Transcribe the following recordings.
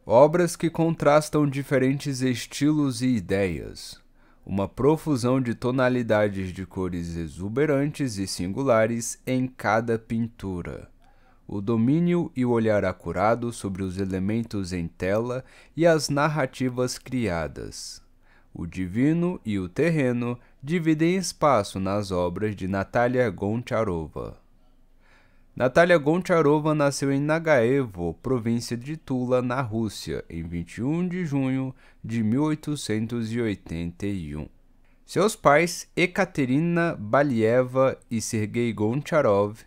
Obras que contrastam diferentes estilos e ideias. Uma profusão de tonalidades de cores exuberantes e singulares em cada pintura. O domínio e o olhar acurado sobre os elementos em tela e as narrativas criadas. O divino e o terreno dividem espaço nas obras de Natalia Goncharova. Natalia Goncharova nasceu em Nagaevo, província de Tula, na Rússia, em 21 de junho de 1881. Seus pais, Ekaterina Balieva e Sergei Goncharov,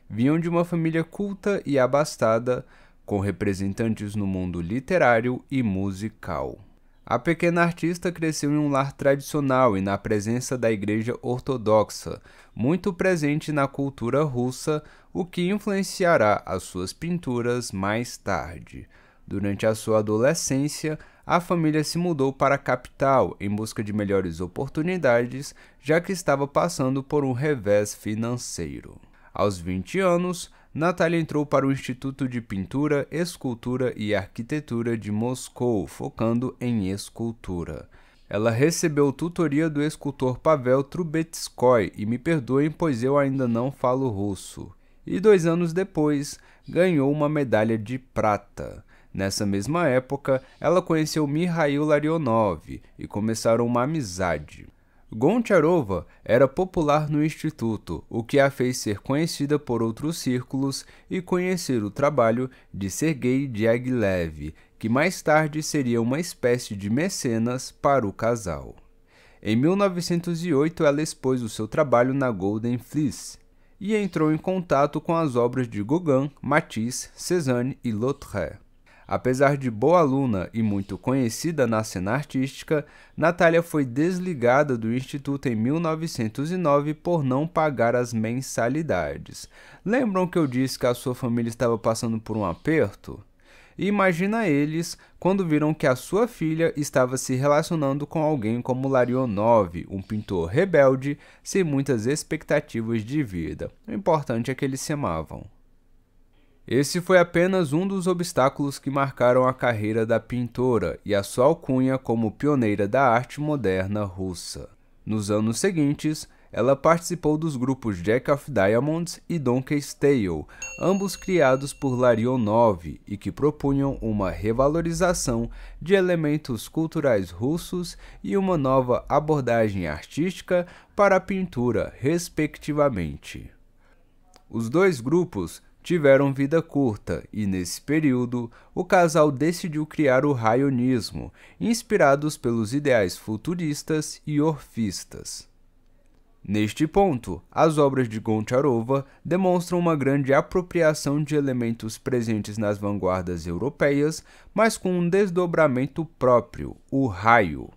vinham de uma família culta e abastada, com representantes no mundo literário e musical. A pequena artista cresceu em um lar tradicional e na presença da Igreja Ortodoxa, muito presente na cultura russa, o que influenciará as suas pinturas mais tarde. Durante a sua adolescência, a família se mudou para a capital em busca de melhores oportunidades, já que estava passando por um revés financeiro. Aos 20 anos, Natalia entrou para o Instituto de Pintura, Escultura e Arquitetura de Moscou, focando em escultura. Ela recebeu tutoria do escultor Pavel Trubetskoy, e me perdoem pois eu ainda não falo russo. E 2 anos depois, ganhou uma medalha de prata. Nessa mesma época, ela conheceu Mikhail Larionov e começaram uma amizade. Goncharova era popular no instituto, o que a fez ser conhecida por outros círculos e conhecer o trabalho de Sergei Diaghilev, que mais tarde seria uma espécie de mecenas para o casal. Em 1908, ela expôs o seu trabalho na Golden Fleece e entrou em contato com as obras de Gauguin, Matisse, Cézanne e Lautrec. Apesar de boa aluna e muito conhecida na cena artística, Natalia foi desligada do instituto em 1909 por não pagar as mensalidades. Lembram que eu disse que a sua família estava passando por um aperto? Imagina eles quando viram que a sua filha estava se relacionando com alguém como Larionov, um pintor rebelde, sem muitas expectativas de vida. O importante é que eles se amavam. Esse foi apenas um dos obstáculos que marcaram a carreira da pintora e a sua alcunha como pioneira da arte moderna russa. Nos anos seguintes, ela participou dos grupos Jack of Diamonds e Donkey's Tale, ambos criados por Larionov e que propunham uma revalorização de elementos culturais russos e uma nova abordagem artística para a pintura, respectivamente. Os dois grupos tiveram vida curta e, nesse período, o casal decidiu criar o raionismo, inspirados pelos ideais futuristas e orfistas. Neste ponto, as obras de Goncharova demonstram uma grande apropriação de elementos presentes nas vanguardas europeias, mas com um desdobramento próprio, o raio.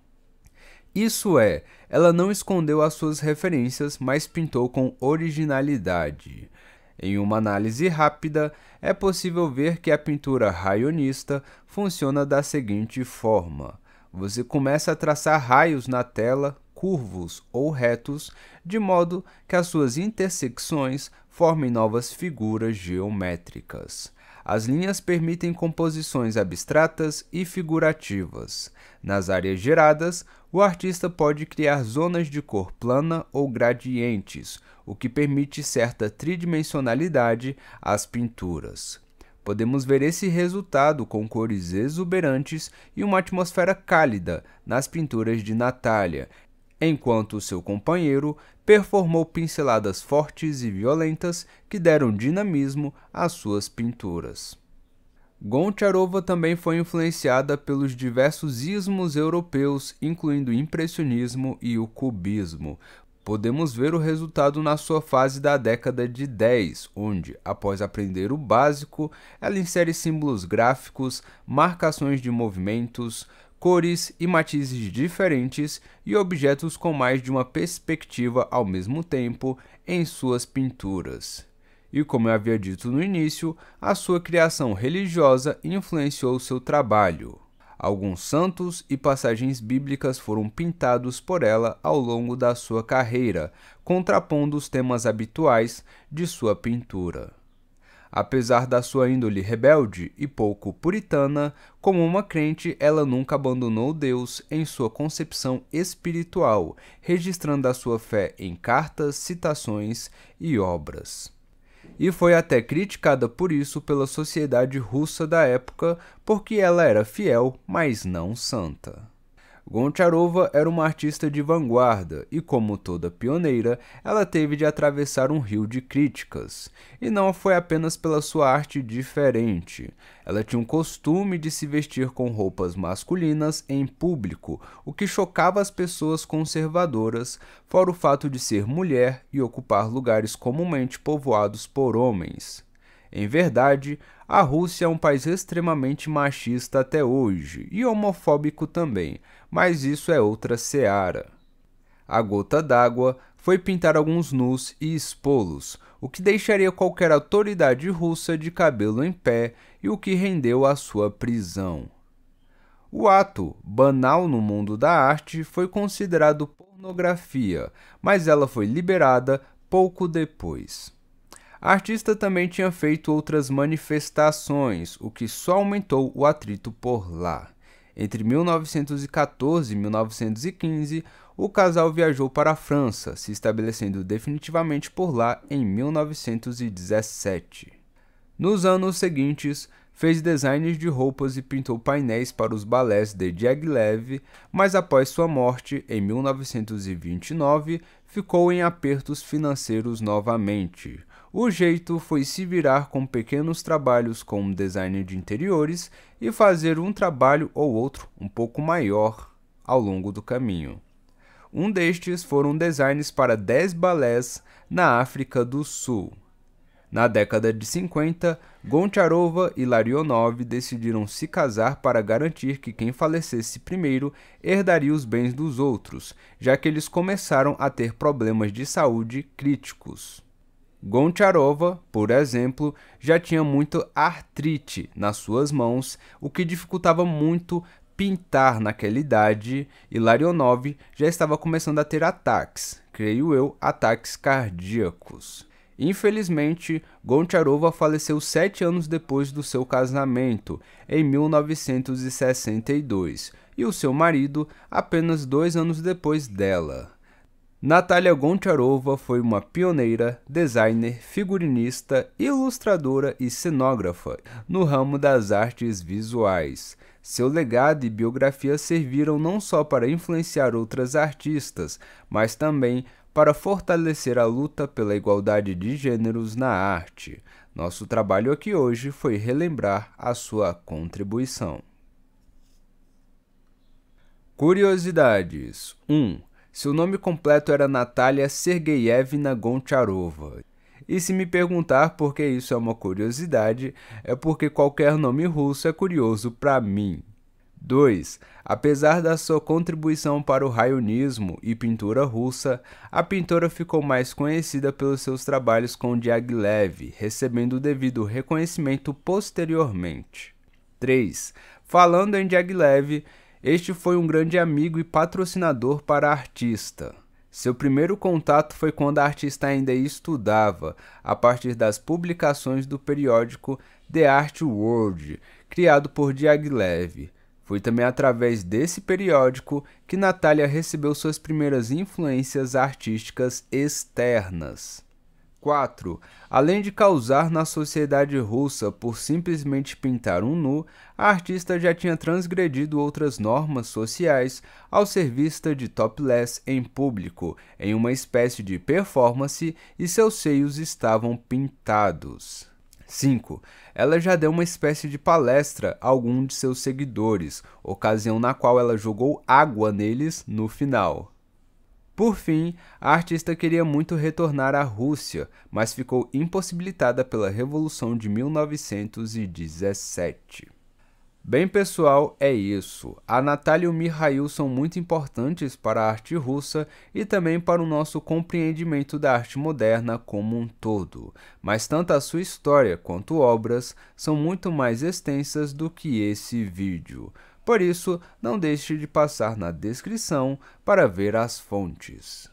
Isso é, ela não escondeu as suas referências, mas pintou com originalidade. Em uma análise rápida, é possível ver que a pintura raionista funciona da seguinte forma. Você começa a traçar raios na tela, curvos ou retos, de modo que as suas intersecções formem novas figuras geométricas. As linhas permitem composições abstratas e figurativas. Nas áreas geradas, o artista pode criar zonas de cor plana ou gradientes, o que permite certa tridimensionalidade às pinturas. Podemos ver esse resultado com cores exuberantes e uma atmosfera cálida nas pinturas de Natalia, enquanto seu companheiro performou pinceladas fortes e violentas que deram dinamismo às suas pinturas. Goncharova também foi influenciada pelos diversos ismos europeus, incluindo o impressionismo e o cubismo. Podemos ver o resultado na sua fase da década de 10, onde, após aprender o básico, ela insere símbolos gráficos, marcações de movimentos, cores e matizes diferentes e objetos com mais de uma perspectiva ao mesmo tempo em suas pinturas. E como eu havia dito no início, a sua criação religiosa influenciou seu trabalho. Alguns santos e passagens bíblicas foram pintados por ela ao longo da sua carreira, contrapondo os temas habituais de sua pintura. Apesar da sua índole rebelde e pouco puritana, como uma crente, ela nunca abandonou Deus em sua concepção espiritual, registrando a sua fé em cartas, citações e obras. E foi até criticada por isso pela sociedade russa da época, porque ela era fiel, mas não santa. Goncharova era uma artista de vanguarda e, como toda pioneira, ela teve de atravessar um rio de críticas. E não foi apenas pela sua arte diferente. Ela tinha um costume de se vestir com roupas masculinas em público, o que chocava as pessoas conservadoras, fora o fato de ser mulher e ocupar lugares comumente povoados por homens. Em verdade, a Rússia é um país extremamente machista até hoje, e homofóbico também, mas isso é outra seara. A gota d'água foi pintar alguns nus e expô-los, o que deixaria qualquer autoridade russa de cabelo em pé e o que rendeu a sua prisão. O ato, banal no mundo da arte, foi considerado pornografia, mas ela foi liberada pouco depois. A artista também tinha feito outras manifestações, o que só aumentou o atrito por lá. Entre 1914 e 1915, o casal viajou para a França, se estabelecendo definitivamente por lá em 1917. Nos anos seguintes, fez designs de roupas e pintou painéis para os balés de Diaghilev, mas após sua morte, em 1929, ficou em apertos financeiros novamente. O jeito foi se virar com pequenos trabalhos como design de interiores e fazer um trabalho ou outro um pouco maior ao longo do caminho. Um destes foram designs para 10 balés na África do Sul. Na década de 50, Goncharova e Larionov decidiram se casar para garantir que quem falecesse primeiro herdaria os bens dos outros, já que eles começaram a ter problemas de saúde críticos. Goncharova, por exemplo, já tinha muita artrite nas suas mãos, o que dificultava muito pintar naquela idade, e Larionov já estava começando a ter ataques, creio eu, ataques cardíacos. Infelizmente, Goncharova faleceu 7 anos depois do seu casamento, em 1962, e o seu marido apenas 2 anos depois dela. Natalia Goncharova foi uma pioneira, designer, figurinista, ilustradora e cenógrafa no ramo das artes visuais. Seu legado e biografia serviram não só para influenciar outras artistas, mas também para fortalecer a luta pela igualdade de gêneros na arte. Nosso trabalho aqui hoje foi relembrar a sua contribuição. Curiosidades. 1. Seu nome completo era Natalia Sergeyevna Goncharova. E se me perguntar por que isso é uma curiosidade, é porque qualquer nome russo é curioso para mim. 2. Apesar da sua contribuição para o raionismo e pintura russa, a pintora ficou mais conhecida pelos seus trabalhos com Diaghilev, recebendo o devido reconhecimento posteriormente. 3. Falando em Diaghilev, este foi um grande amigo e patrocinador para a artista. Seu primeiro contato foi quando a artista ainda estudava, a partir das publicações do periódico The Art World, criado por Diaghilev. Foi também através desse periódico que Natalia recebeu suas primeiras influências artísticas externas. 4. Além de causar na sociedade russa por simplesmente pintar um nu, a artista já tinha transgredido outras normas sociais ao ser vista de topless em público, em uma espécie de performance, e seus seios estavam pintados. 5. Ela já deu uma espécie de palestra a algum de seus seguidores, ocasião na qual ela jogou água neles no final. Por fim, a artista queria muito retornar à Rússia, mas ficou impossibilitada pela Revolução de 1917. Bem, pessoal, é isso. A Natalia e o Mikhail são muito importantes para a arte russa e também para o nosso compreendimento da arte moderna como um todo. Mas tanto a sua história quanto obras são muito mais extensas do que esse vídeo. Por isso, não deixe de passar na descrição para ver as fontes.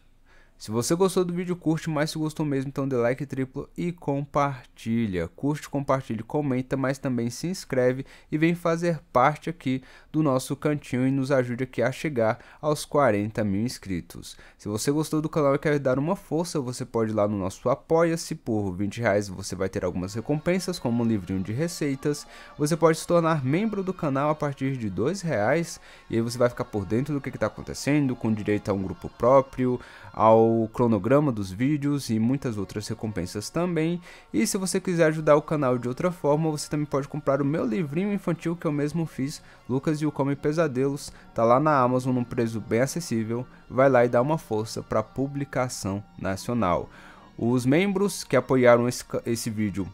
Se você gostou do vídeo, curte, mas se gostou mesmo, então dê like triplo e compartilha. Curte, compartilha, comenta, mas também se inscreve e vem fazer parte aqui do nosso cantinho e nos ajude aqui a chegar aos 40 mil inscritos. Se você gostou do canal e quer dar uma força, você pode ir lá no nosso Apoia-se. Por R$20 você vai ter algumas recompensas, como um livrinho de receitas. Você pode se tornar membro do canal a partir de R$2 e aí você vai ficar por dentro do que está acontecendo, com direito a um grupo próprio, ao cronograma dos vídeos e muitas outras recompensas também. E se você quiser ajudar o canal de outra forma, você também pode comprar o meu livrinho infantil que eu mesmo fiz, Lucas e o Come Pesadelos. Tá lá na Amazon num preço bem acessível. Vai lá e dá uma força para a publicação nacional. Os membros que apoiaram esse vídeo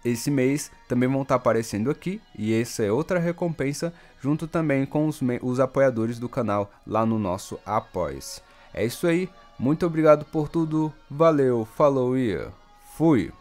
esse mês também vão estar aparecendo aqui, e essa é outra recompensa, junto também com os apoiadores do canal lá no nosso Apoia-se. É isso aí, muito obrigado por tudo, valeu, falou e fui!